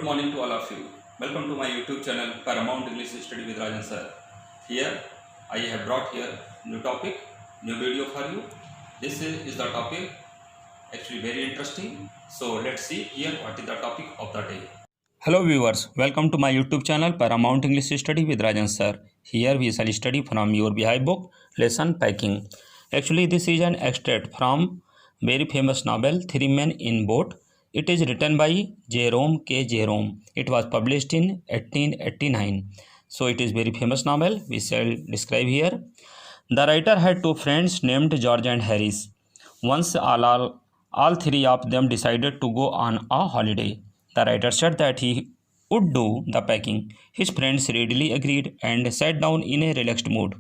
morning to all of you. Welcome to my YouTube channel Paramount English Study with Rajan sir. Here I have brought here new topic, new video for you. This is the topic actually very interesting. So let's see here what is the topic of the day. Hello viewers, welcome to my YouTube channel Paramount English Study with Rajan sir. Here we shall study from your behind book lesson packing. Actually this is an extract from very famous novel Three Men in Boat. It is written by Jerome K. Jerome. It was published in 1889. So it is very famous novel. We shall describe here. The writer had two friends named George and Harris. Once all three of them decided to go on a holiday. The writer said that he would do the packing. His friends readily agreed and sat down in a relaxed mood.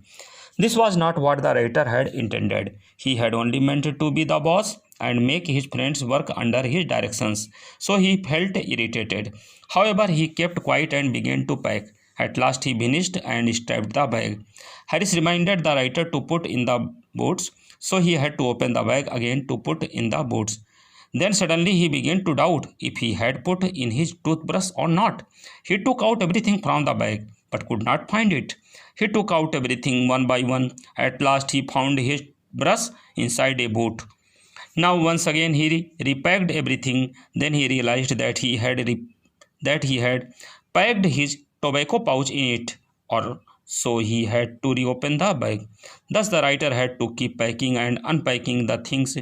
This was not what the writer had intended. He had only meant to be the boss and make his friends work under his directions. So he felt irritated. However, he kept quiet and began to pack. At last he finished and strapped the bag. Harris reminded the writer to put in the boots, so he had to open the bag again to put in the boots. Then suddenly he began to doubt if he had put in his toothbrush or not. He took out everything from the bag but could not find it. He took out everything one by one. At last he found his brush inside a boot. Now once again he repacked everything. Then he realized that he had packed his tobacco pouch in it, or so he had to reopen the bag. Thus the writer had to keep packing and unpacking the things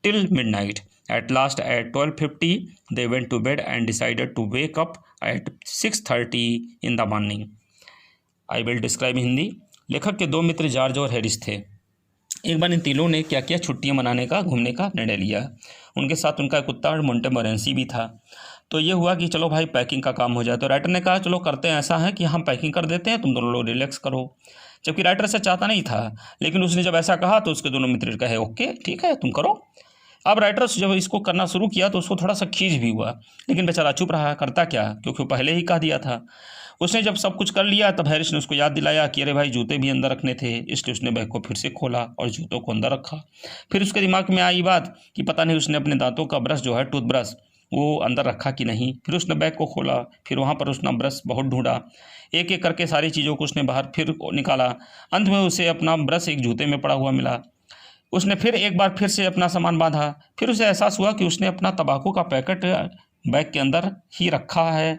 till midnight. At last at 12:50 they went to bed and decided to wake up at 6:30 in the morning. I will describe Hindi. लेखक के दो मित्र George और Harris थे. एक बार इन तीनों ने क्या किया, छुट्टियां मनाने का, घूमने का निर्णय लिया. उनके साथ उनका कुत्ता मोंटेमोरेंसी भी था. तो ये हुआ कि चलो भाई पैकिंग का काम हो जाए. तो राइटर ने कहा चलो करते हैं, ऐसा है कि हम पैकिंग कर देते हैं, तुम दोनों लोग रिलैक्स करो. जबकि राइटर ऐसा चाहता नहीं था, लेकिन उसने जब ऐसा कहा तो उसके दोनों मित्र कहे ओके ठीक है तुम करो. अब राइटर जब इसको करना शुरू किया तो उसको थोड़ा सा खींच भी हुआ, लेकिन बेचारा चुप रहा. करता क्या, क्योंकि पहले ही कह दिया था. उसने जब सब कुछ कर लिया तब हैरिस ने उसको याद दिलाया कि अरे भाई जूते भी अंदर रखने थे, इसलिए उसने बैग को फिर से खोला और जूतों को अंदर रखा. फिर उसके दिमाग में आई बात कि पता नहीं उसने अपने दांतों का ब्रश जो है टूथब्रश वो अंदर रखा कि नहीं. फिर उसने बैग को खोला, फिर वहाँ पर उसने ब्रश बहुत ढूंढा. एक एक करके सारी चीज़ों को उसने बाहर फिर निकाला. अंत में उसे अपना ब्रश एक जूते में पड़ा हुआ मिला. उसने फिर एक बार फिर से अपना सामान बांधा. फिर उसे एहसास हुआ कि उसने अपना तंबाकू का पैकेट बैग के अंदर ही रखा है,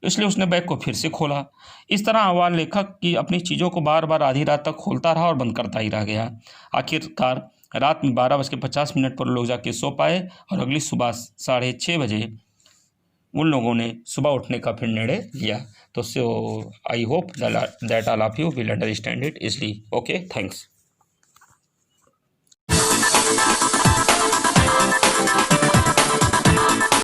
इसलिए उसने बैग को फिर से खोला. इस तरह वह लेखक की अपनी चीज़ों को बार बार आधी रात तक खोलता रहा और बंद करता ही रह गया. आखिरकार रात में 12:50 पर लोग जाके सो पाए और अगली सुबह 6:30 बजे उन लोगों ने सुबह उठने का फिर निर्णय लिया. तो so I hope that all of you will understand it easily. Okay, thanks.